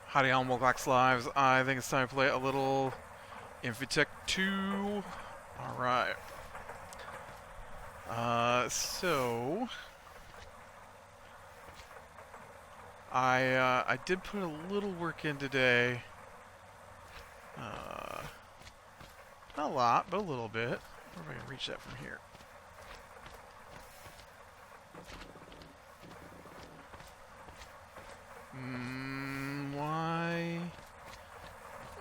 Howdy, on Wolfbox Lives. I think it's time to play a little Infi-Tech 2. Alright. So I did put a little work in today. Not a lot, but a little bit. I wonder if I can reach that from here. Why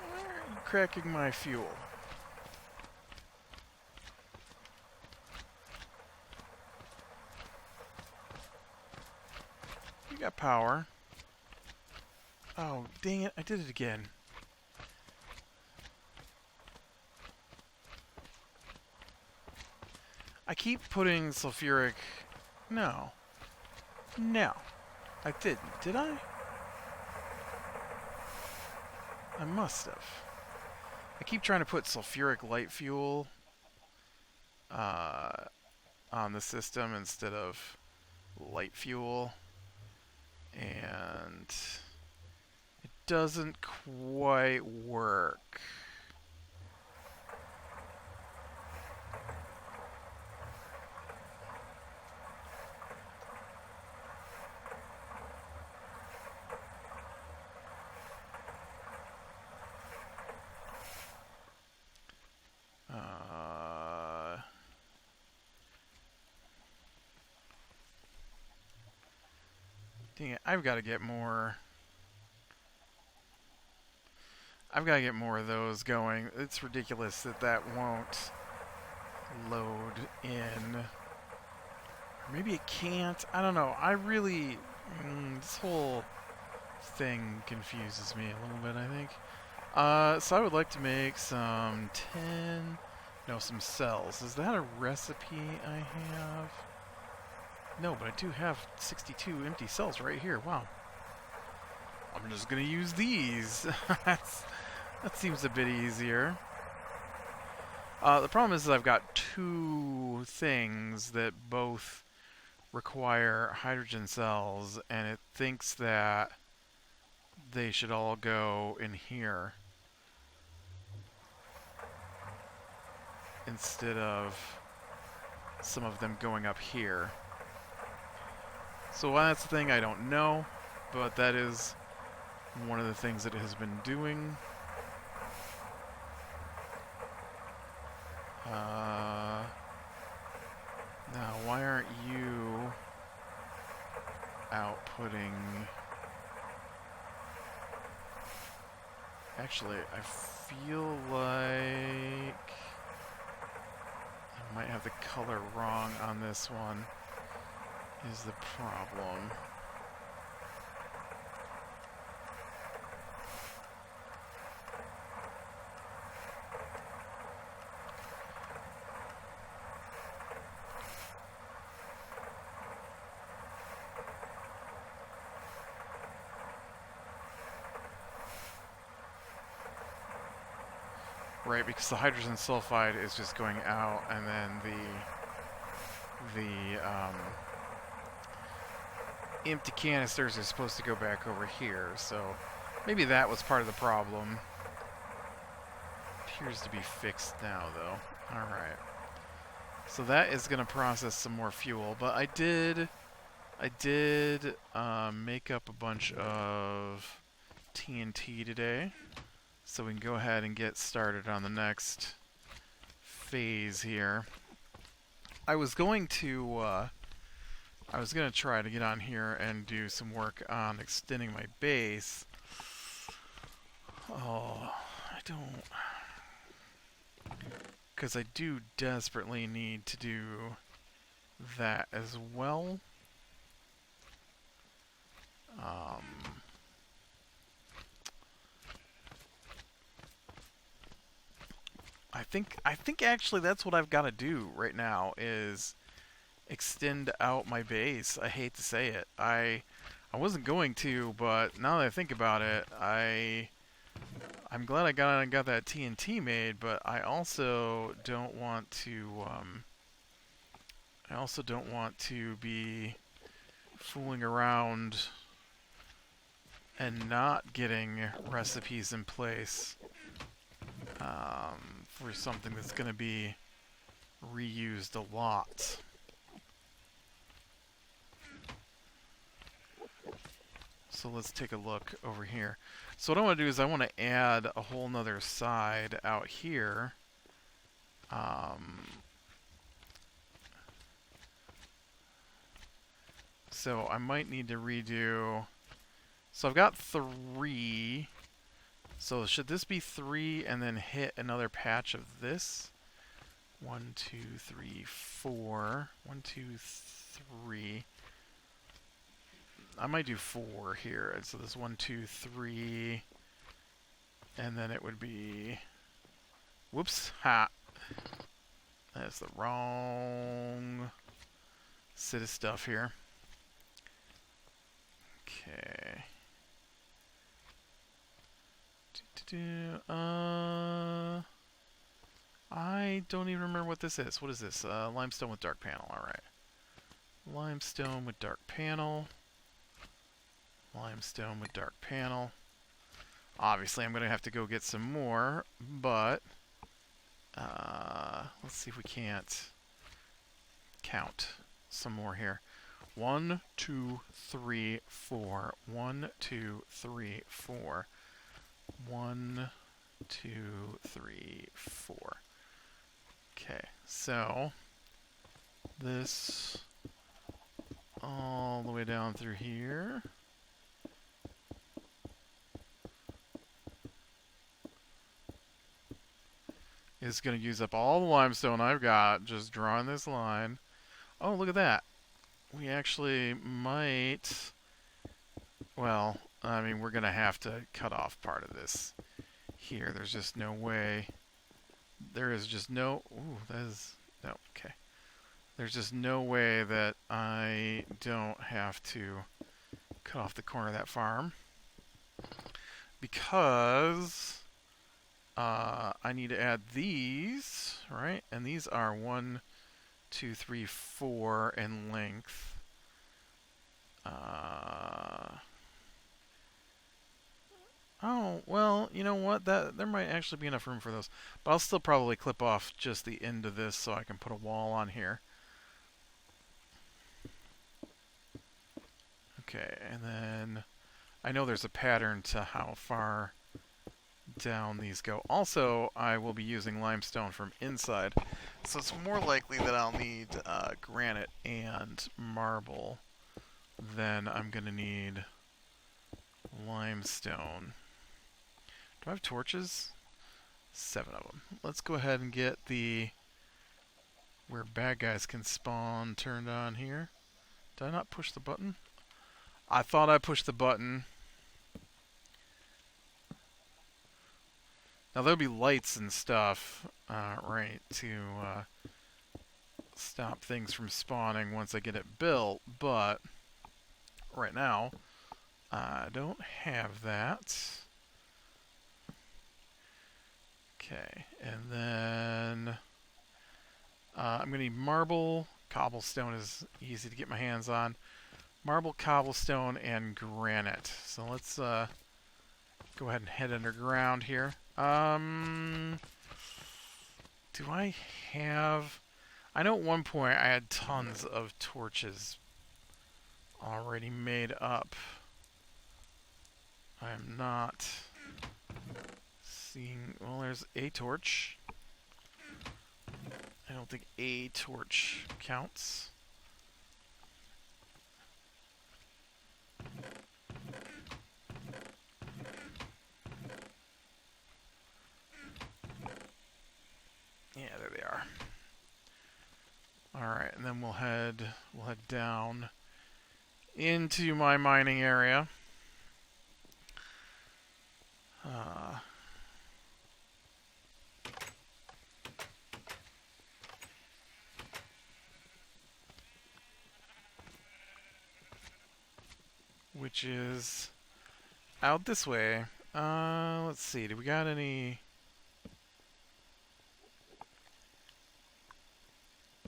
are you cracking my fuel? You got power. Oh, dang it, I did it again. I keep putting sulfuric... No. No. I didn't. Did I? I must have. I keep trying to put sulfuric light fuel on the system instead of light fuel. And it doesn't quite work. Dang it, I've got to get more of those going. It's ridiculous that that won't load in. Or maybe it can't. I don't know. I really... this whole thing confuses me a little bit, I think. So I would like to make some some cells. Is that a recipe I have? No, but I do have 62 empty cells right here. Wow. I'm just going to use these. That seems a bit easier. The problem is that I've got two things that both require hydrogen cells, and it thinks that they should all go in here instead of some of them going up here. So why that's the thing, I don't know, but that is one of the things that it has been doing. Now, why aren't you outputting... Actually, I feel like I might have the color wrong on this one. Is the problem. Right, because the hydrogen sulfide is just going out, and then the empty canisters are supposed to go back over here, so maybe that was part of the problem. Appears to be fixed now, though. Alright. So that is going to process some more fuel, but I did make up a bunch of TNT today, so we can go ahead and get started on the next phase here. I was going to try to get on here and do some work on extending my base. Oh, I don't... Because I do desperately need to do that as well. I think actually that's what I've got to do right now is extend out my base. I hate to say it. I wasn't going to, but now that I think about it, I'm glad I got that TNT made, but I also don't want to I also don't want to be fooling around and not getting recipes in place for something that's going to be reused a lot. So let's take a look over here. So what I want to do is I want to add a whole nother side out here. So I might need to redo. So I've got 3. So should this be 3 and then hit another patch of this? 1, 2, 3, 4. 1, 2, 3. I might do 4 here. And so this 1, 2, 3. And then it would be... Whoops. Ha. That's the wrong set of stuff here. Okay. I don't even remember what this is. What is this? Limestone with dark panel. Alright. Limestone with dark panel. Limestone with dark panel. Obviously, I'm going to have to go get some more, but let's see if we can't count some more here. 1, 2, 3, 4. 1, 2, 3, 4. 1, 2, 3, 4. Okay, so this all the way down through here. Is going to use up all the limestone I've got just drawing this line. Oh, look at that. We actually might... Well, I mean, we're going to have to cut off part of this here. There's just no way. There is just no... Ooh, that is... No, okay. There's just no way that I don't have to cut off the corner of that farm. Because... I need to add these, right? And these are 1, 2, 3, 4 in length. Oh, well, you know what? There might actually be enough room for those. But I'll still probably clip off just the end of this so I can put a wall on here. Okay, and then I know there's a pattern to how far down these go. Also, I will be using limestone from inside, so it's more likely that I'll need granite and marble than I'm going to need limestone. Do I have torches? 7 of them. Let's go ahead and get the where bad guys can spawn turned on here. Did I not push the button? I thought I pushed the button. Now there'll be lights and stuff, right, to stop things from spawning once I get it built, but right now I don't have that. Okay, and then I'm going to need marble. Cobblestone is easy to get my hands on. Marble, cobblestone, and granite. So let's go ahead and head underground here. Do I have... I know at one point I had tons of torches already made up. I am not seeing... Well, there's a torch. I don't think a torch counts. Yeah, there they are. Alright, and then we'll head down into my mining area. Which is out this way. Let's see, do we got any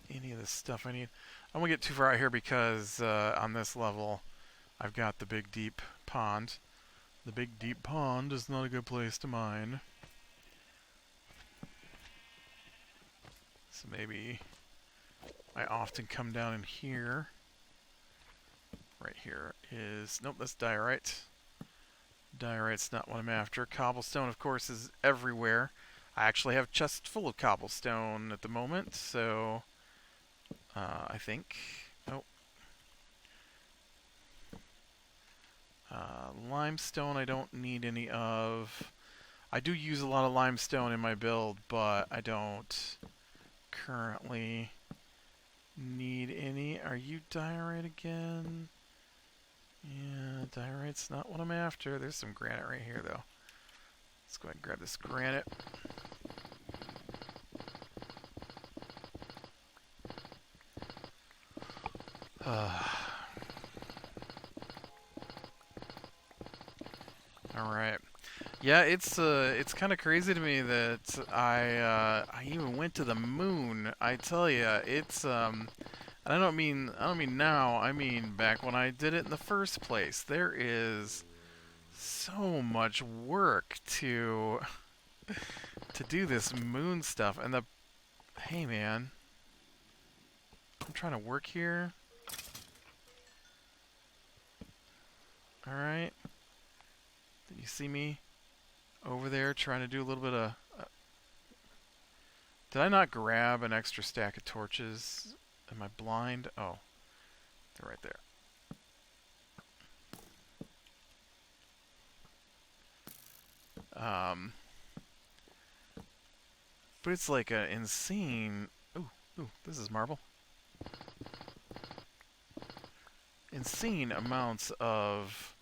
of this stuff I need. I won't get too far out here because on this level I've got the big deep pond. The big deep pond is not a good place to mine. So maybe I often come down in here. Right here is... Nope, that's diorite. Diorite's not what I'm after. Cobblestone, of course, is everywhere. I actually have a chest full of cobblestone at the moment, so... I think... Oh. Limestone I don't need any of. I do use a lot of limestone in my build, but I don't currently need any. Are you diorite again? Yeah, diorite's not what I'm after. There's some granite right here, though. Let's go ahead and grab this granite. All right. Yeah, it's kind of crazy to me that I even went to the moon. I tell you, it's and I don't mean now. I mean back when I did it in the first place. There is so much work to do this moon stuff. And the hey man, I'm trying to work here. All right. Did you see me over there trying to do a little bit of... Did I not grab an extra stack of torches? Am I blind? Oh, they're right there. But it's like an insane... Ooh, this is marble. Insane amounts of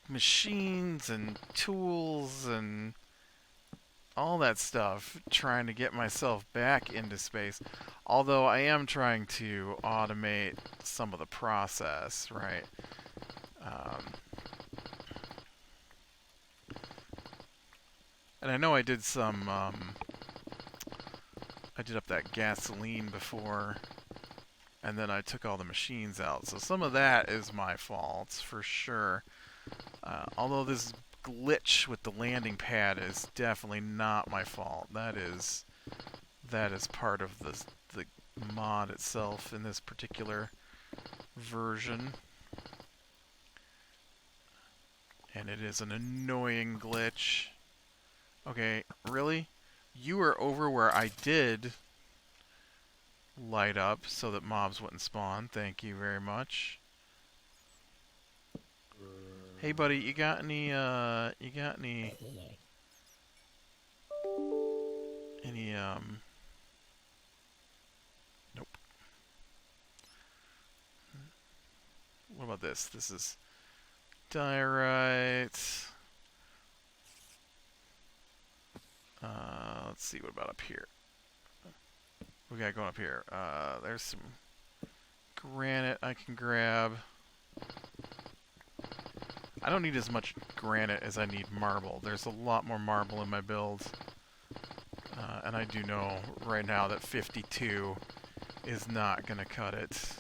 machines and tools and all that stuff trying to get myself back into space. Although I am trying to automate some of the process, right? And I know I did some, I did up that gasoline before, and then I took all the machines out. So some of that is my fault, for sure. Although this glitch with the landing pad is definitely not my fault. That is part of the mod itself in this particular version. And it is an annoying glitch. Okay, really? You were over where I did light up so that mobs wouldn't spawn. Thank you very much. Hey buddy, you got any nope. What about this? This is diorite. Let's see, what about up here? We got going up here. There's some granite I can grab. I don't need as much granite as I need marble. There's a lot more marble in my build. And I do know right now that 52 is not going to cut it.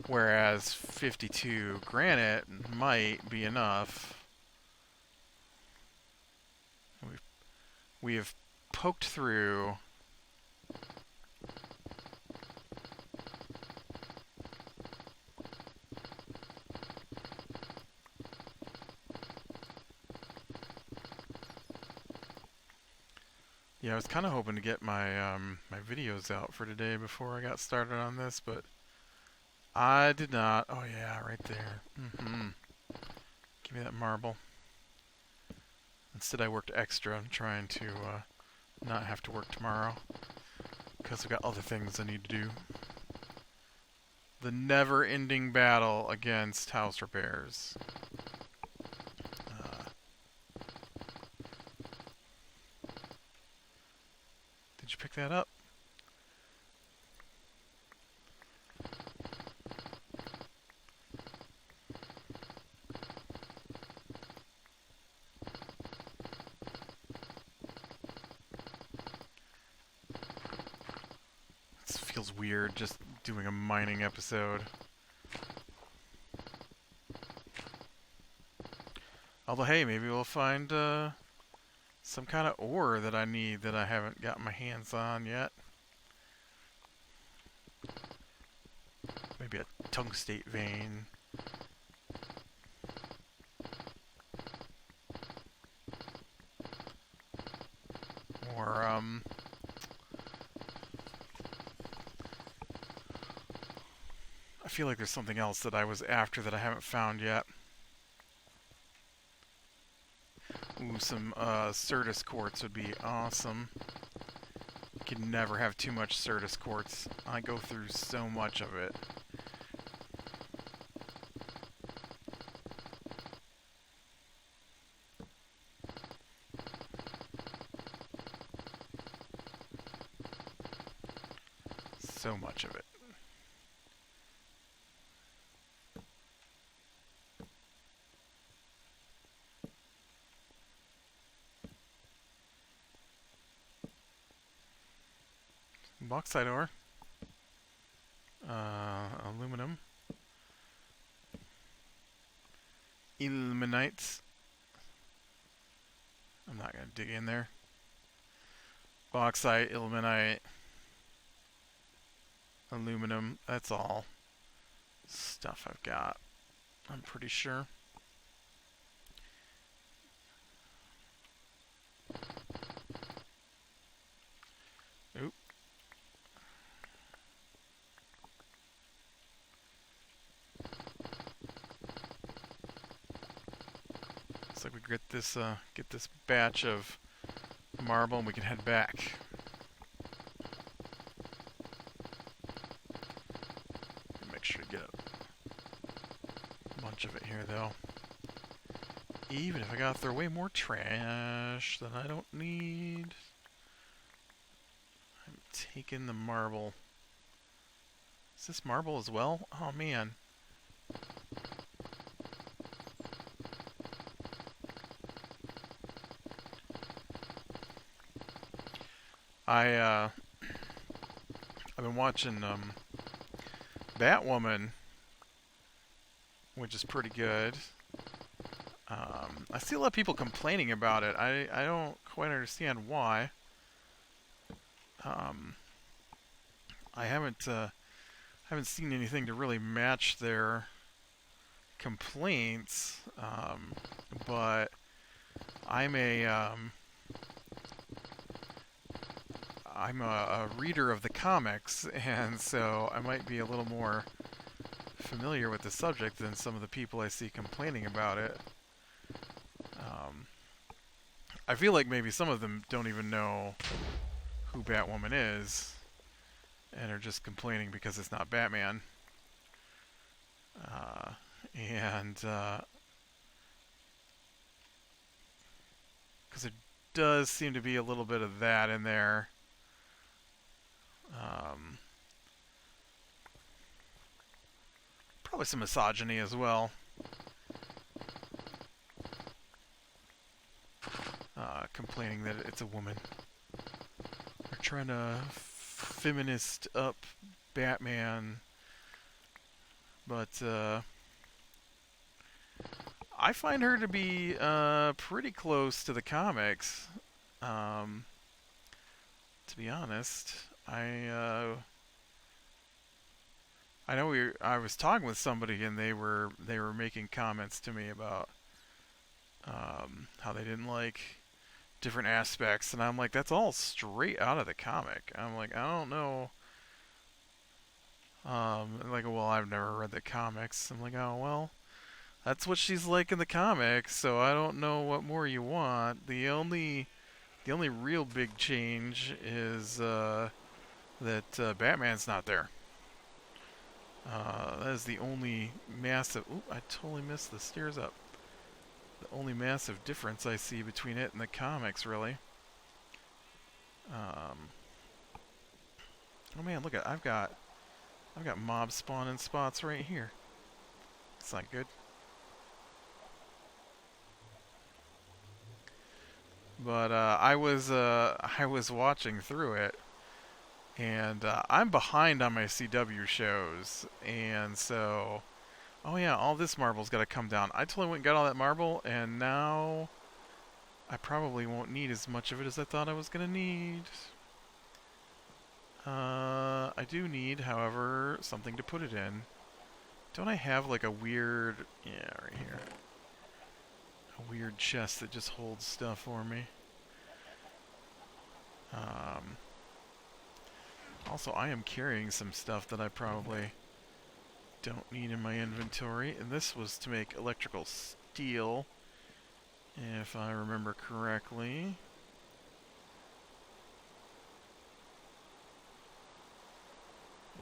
Whereas 52 granite might be enough. We have poked through. Yeah, I was kind of hoping to get my my videos out for today before I got started on this, but I did not. Oh yeah, right there. Give me that marble. Instead I worked extra. I'm trying to not have to work tomorrow because I've got other things I need to do. The never-ending battle against house repairs. Did you pick that up? This feels weird, just doing a mining episode. Although, hey, maybe we'll find some kind of ore that I need that I haven't got my hands on yet. Maybe a tungstate vein. Or, I feel like there's something else that I was after that I haven't found yet. Ooh, some Certus quartz would be awesome. You can never have too much Certus quartz. I go through so much of it. So much of it. Bauxite ore. Aluminum. Ilmenite. I'm not going to dig in there. Bauxite, ilmenite, aluminum. That's all stuff I've got, I'm pretty sure. Oop. Looks like we get this batch of marble and we can head back. Make sure to get a bunch of it here though. Even if I gotta throw away more trash that I don't need. I'm taking the marble. Is this marble as well? Oh man. I've been watching Batwoman, which is pretty good. I see a lot of people complaining about it. I don't quite understand why. I haven't seen anything to really match their complaints. But I'm a reader of the comics, and so I might be a little more familiar with the subject than some of the people I see complaining about it. I feel like maybe some of them don't even know who Batwoman is, and are just complaining because it's not Batman. Because there does seem to be a little bit of that in there. Probably some misogyny as well. Complaining that it's a woman. They're trying to feminist up Batman, but I find her to be pretty close to the comics. To be honest, I know I was talking with somebody and they were making comments to me about how they didn't like different aspects, and I'm like, that's all straight out of the comic. I'm like, I don't know. Like, well, I've never read the comics. I'm like, oh well, that's what she's like in the comics, so I don't know what more you want. The only real big change is that Batman's not there. That is the only massive... Ooh, I totally missed the stairs up. The only massive difference I see between it and the comics, really. Oh man, look at... I've got mob spawning spots right here. That's not good. But I was watching through it, And I'm behind on my CW shows, and so, oh yeah, all this marble's got to come down. I totally went and got all that marble, and now I probably won't need as much of it as I thought I was going to need. I do need, however, something to put it in. Don't I have like a weird, yeah, right here. A weird chest that just holds stuff for me. Also, I am carrying some stuff that I probably don't need in my inventory. And this was to make electrical steel, if I remember correctly.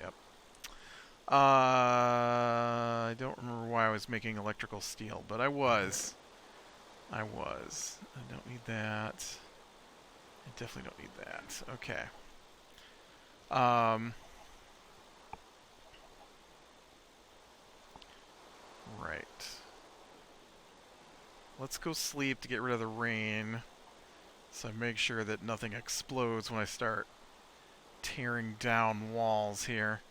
Yep. I don't remember why I was making electrical steel, but I was. I don't need that. I definitely don't need that. Okay. Right. Let's go sleep to get rid of the rain, so I make sure that nothing explodes when I start tearing down walls here.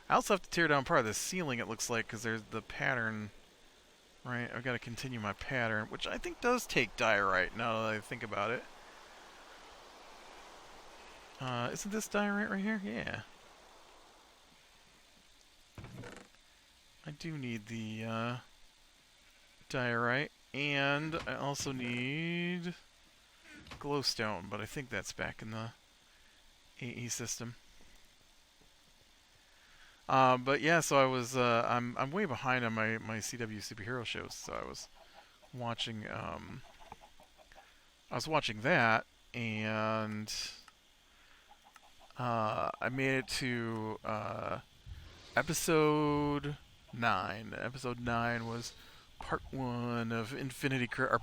I also have to tear down part of the ceiling, it looks like, because there's the pattern. Right, I've got to continue my pattern, which I think does take diorite, now that I think about it. Isn't this diorite right here? Yeah. I do need the diorite, and I also need glowstone, but I think that's back in the AE system. But yeah, so I was I'm way behind on my CW superhero shows, so I was watching that, and I made it to episode 9. Episode 9 was part 1 of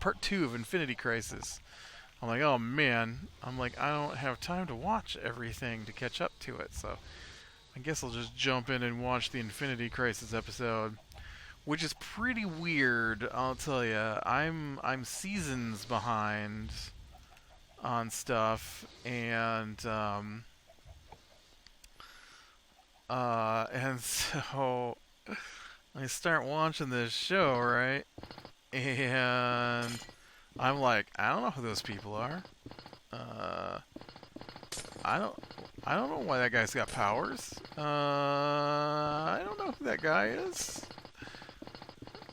part 2 of Infinity Crisis. I'm like, oh man, I don't have time to watch everything to catch up to it, so I guess I'll just jump in and watch the Infinity Crisis episode, which is pretty weird. I'll tell you, I'm seasons behind on stuff, and so I start watching this show, right? And I'm like, I don't know who those people are. I don't know why that guy's got powers. I don't know who that guy is.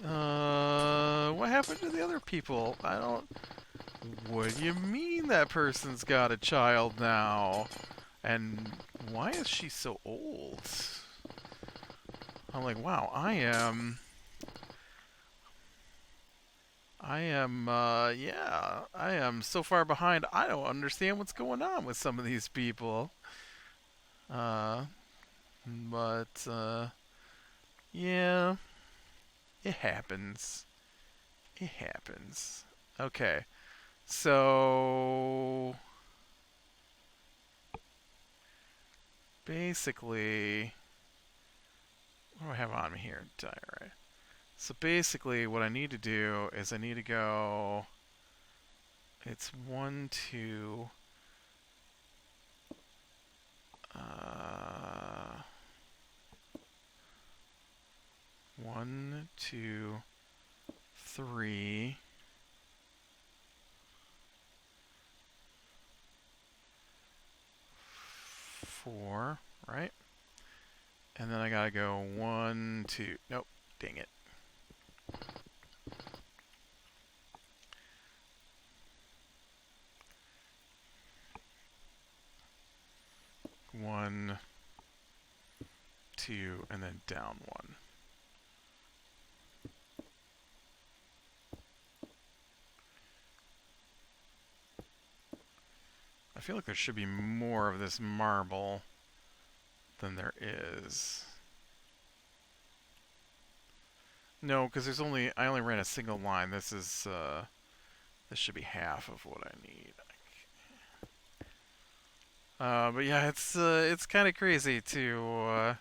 What happened to the other people? What do you mean that person's got a child now? And why is she so old? I'm like, wow, I am, yeah, I am so far behind, I don't understand what's going on with some of these people. But, yeah, it happens. It happens. Okay, so basically, what do I have on me here? Diorite. So basically, what I need to do is I need to go. It's 1, 2. 1, 2, 3. 4, right? And then I gotta go 1, 2. Nope, dang it. One, 2, and then down 1. I feel like there should be more of this marble than there is. No, because I only ran a single line. This should be half of what I need. But yeah, it's kind of crazy to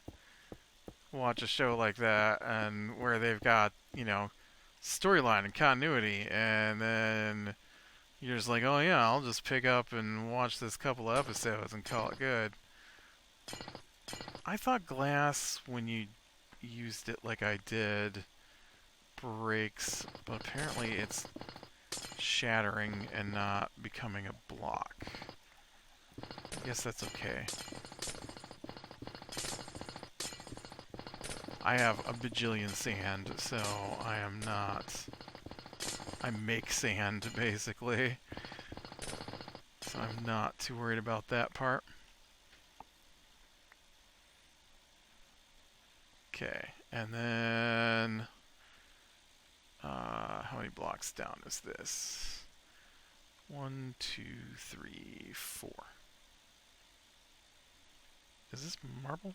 watch a show like that, and where they've got, storyline and continuity, and then you're just like, oh yeah, I'll just pick up and watch this couple of episodes and call it good. I thought glass, when you used it like I did, breaks, but apparently it's shattering and not becoming a block. I guess that's okay. I have a bajillion sand, so I am not... I make sand, basically. So I'm not too worried about that part. Okay, and then... how many blocks down is this? 1, 2, 3, 4. Is this marble?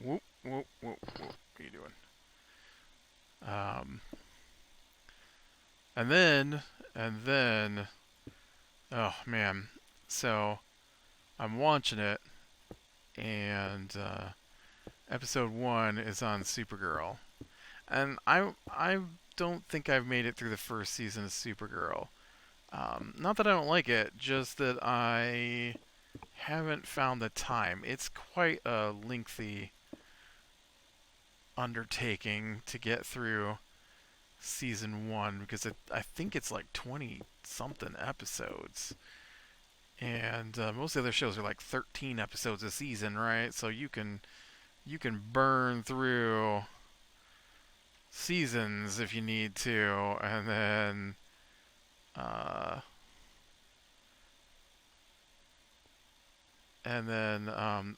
Whoop, whoop, whoop, whoop. What are you doing? And then, oh man. So, I'm watching it, and episode 1 is on Supergirl. And I don't think I've made it through the first season of Supergirl. Not that I don't like it, just that I haven't found the time. It's quite a lengthy undertaking to get through season 1 because I think it's like 20 something episodes. And most of the other shows are like 13 episodes a season, right? So you can burn through seasons if you need to, and then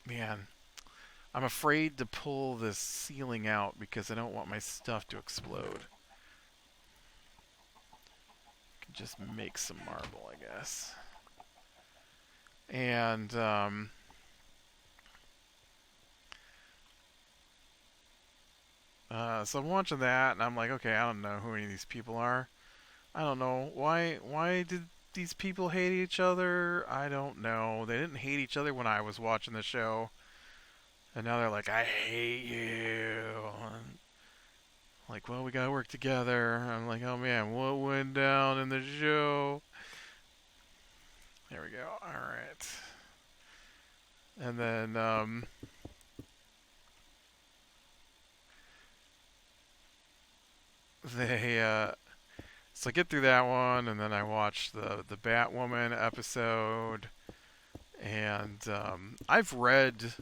man, I'm afraid to pull this ceiling out because I don't want my stuff to explode. Can just make some marble, I guess. And so I'm watching that, and I'm like, okay, I don't know who any of these people are. I don't know why did these people hate each other? I don't know. They didn't hate each other when I was watching the show, and now they're like, I hate you. And like, well, we gotta work together. I'm like, oh man, what went down in the show? There we go. All right. And then they so I get through that one, and then I watch the Batwoman episode, and I've read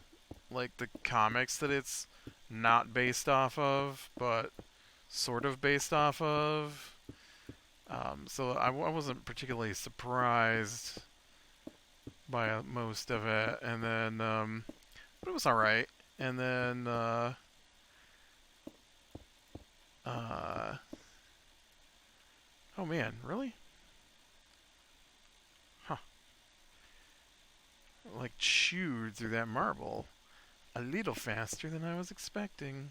like the comics that it's not based off of, but sort of based off of. So I wasn't particularly surprised by most of it, and then but it was all right. And then uh, oh man, really? Huh? Like chewed through that marble a little faster than I was expecting.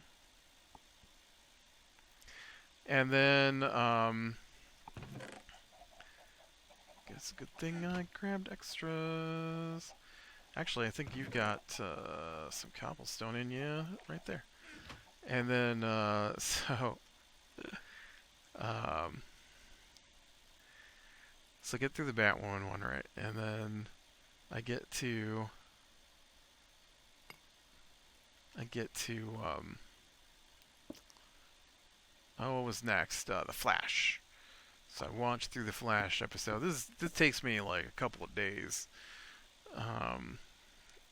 And then guess a good thing I grabbed extras. Actually, I think you've got some cobblestone in you right there. And then, um, so get through the Batwoman one, right? And then I get to, oh, what was next? The Flash. So I watched through the Flash episode. This takes me like a couple of days.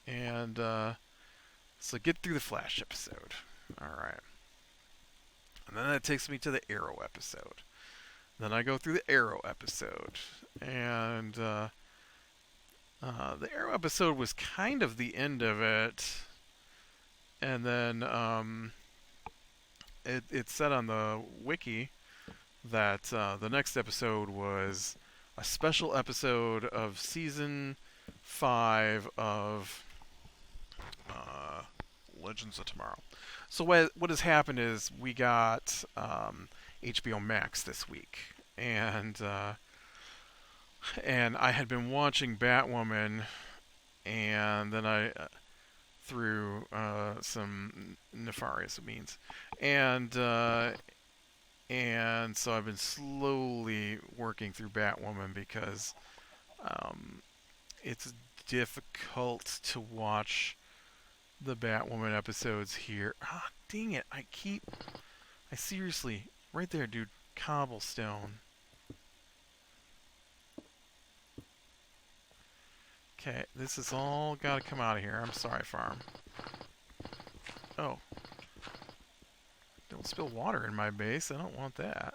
And so get through the Flash episode. Alright. And then that takes me to the Arrow episode. Then I go through the Arrow episode. And the Arrow episode was kind of the end of it. And then it said on the wiki that the next episode was a special episode of season 5 of Legends of Tomorrow. So what has happened is we got HBO Max this week, and And I had been watching Batwoman, and then I through some nefarious means, and and so I've been slowly working through Batwoman because um, it's difficult to watch the Batwoman episodes here. Ah, dang it! I seriously, right there, dude, cobblestone. Okay, this is all gotta come out of here. I'm sorry, farm. Oh, don't spill water in my base. I don't want that.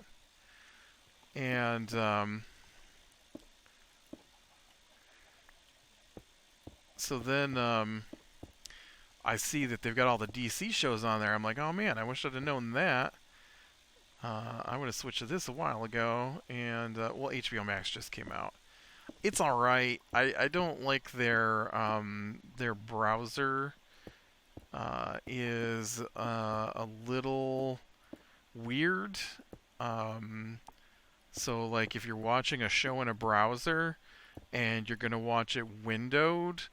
And so then I see that they've got all the DC shows on there. I'm like, oh man, I wish I'd have known that. I would have switched to this a while ago. And well, HBO Max just came out. It's all right. I don't like their browser is a little weird. Um, so like if you're watching a show in a browser and you're gonna watch it windowed,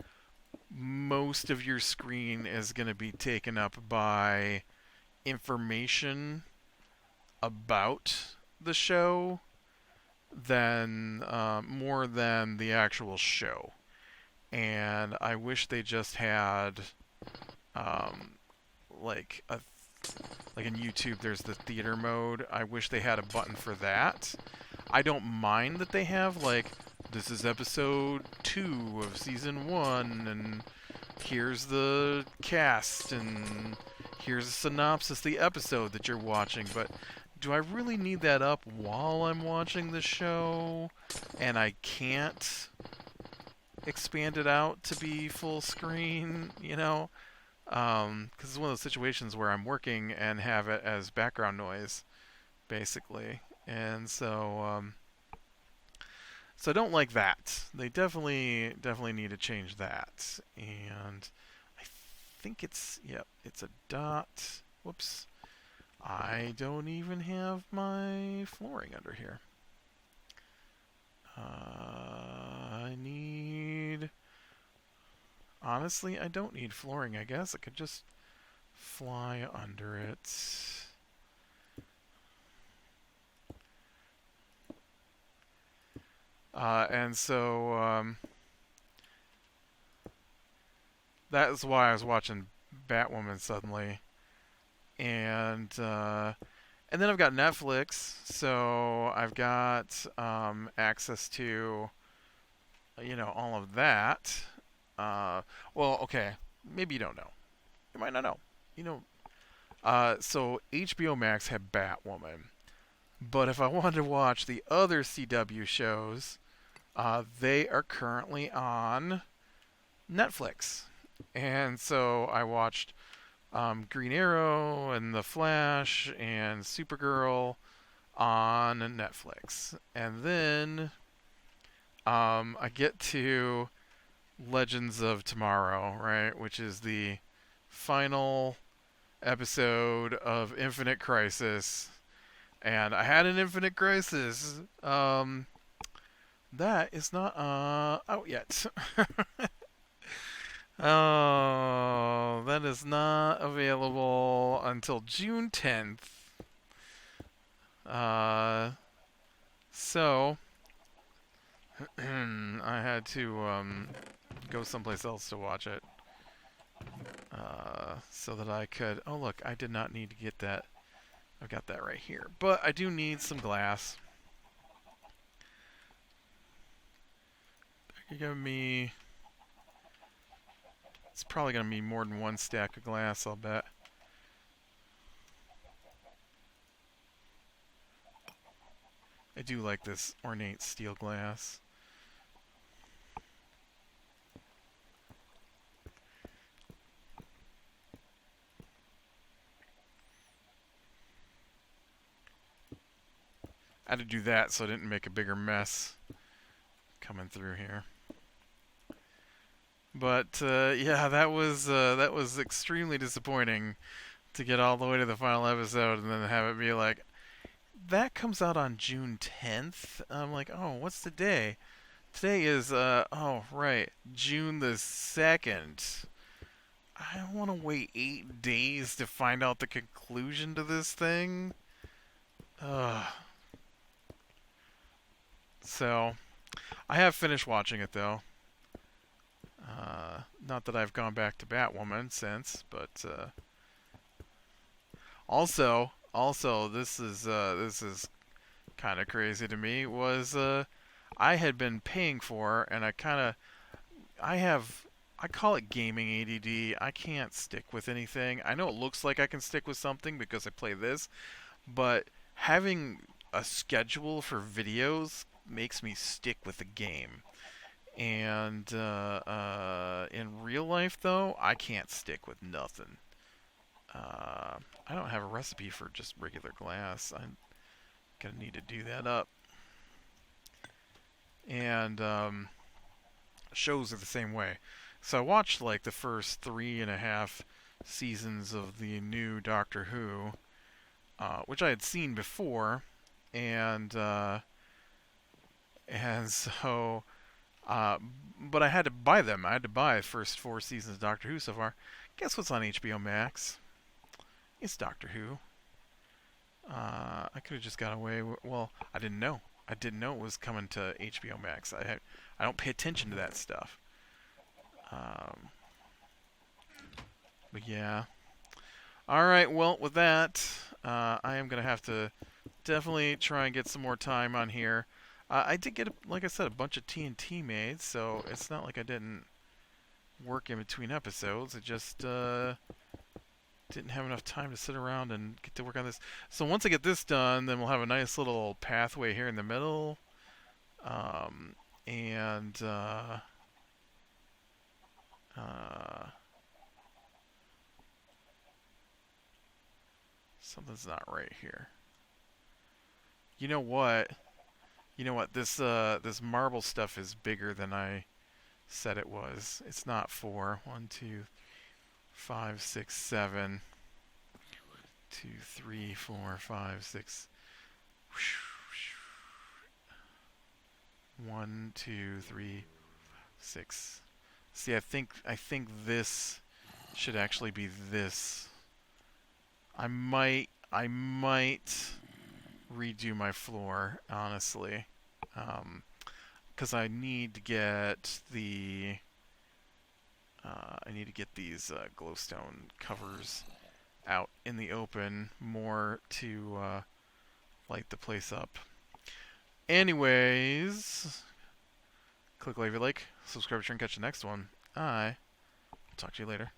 most of your screen is gonna be taken up by information about the show than more than the actual show. And I wish they just had um, like a like in YouTube. There's the theater mode. I wish they had a button for that. I don't mind that they have like this is episode 2 of season 1 and here's the cast and here's a synopsis of the episode that you're watching, but do I really need that up while I'm watching the show and I can't expand it out to be full screen, you know? Because it's one of those situations where I'm working and have it as background noise, basically. And so I don't like that. They definitely need to change that. And I think yep, it's a dot. Whoops. I don't even have my flooring under here. I need... Honestly, I don't need flooring, I guess. I could just fly under it. And so that is why I was watching Batwoman suddenly. And then I've got Netflix, so I've got access to all of that. Well, okay, maybe you don't know. You might not know. You know. So HBO Max had Batwoman, but if I wanted to watch the other CW shows, they are currently on Netflix, and so I watched Green Arrow and The Flash and Supergirl on Netflix. And then I get to Legends of Tomorrow, right? Which is the final episode of Infinite Crisis. And I had an Infinite Crisis. That is not out yet. Oh, that is not available until June 10th. So I had to go someplace else to watch it. So that I could... Oh, look, I did not need to get that. I've got that right here. But I do need some glass. You give me... It's probably going to be more than one stack of glass, I'll bet. I do like this ornate steel glass. I had to do that so I didn't make a bigger mess coming through here. But yeah, that was extremely disappointing to get all the way to the final episode and then have it be like, that comes out on June 10th. I'm like, oh, what's the day? Today is, oh, right, June the 2nd. I don't want to wait 8 days to find out the conclusion to this thing. Ugh. So, I have finished watching it, though. Not that I've gone back to Batwoman since, but, also, this is kind of crazy to me, was, I had been paying for, and I call it gaming ADD. I can't stick with anything. I know it looks like I can stick with something because I play this, but having a schedule for videos makes me stick with the game. And in real life, though, I can't stick with nothing. I don't have a recipe for just regular glass. I'm gonna need to do that up. And shows are the same way. So I watched like the first 3.5 seasons of the new Doctor Who, which I had seen before, and so, but I had to buy them. I had to buy the first 4 seasons of Doctor Who so far. Guess what's on HBO Max? It's Doctor Who. I could have just got away. Well, I didn't know. I didn't know it was coming to HBO Max. I don't pay attention to that stuff. But yeah. All right. Well, with that, I am gonna have to definitely try and get some more time on here. I did get, like I said, a bunch of TNT made, so it's not like I didn't work in between episodes. It just didn't have enough time to sit around and get to work on this. So once I get this done, then we'll have a nice little pathway here in the middle. And something's not right here. You know what? This marble stuff is bigger than I said it was. It's not 4. 1, 2, 5, 6, 7. 2, 3, 4, 5, 6. 1, 2, 3, 6. See, I think this should actually be this. I might redo my floor, honestly, because I need to get the these glowstone covers out in the open more to light the place up. Anyways, click like if you like, subscribe, and catch the next one. I'll talk to you later.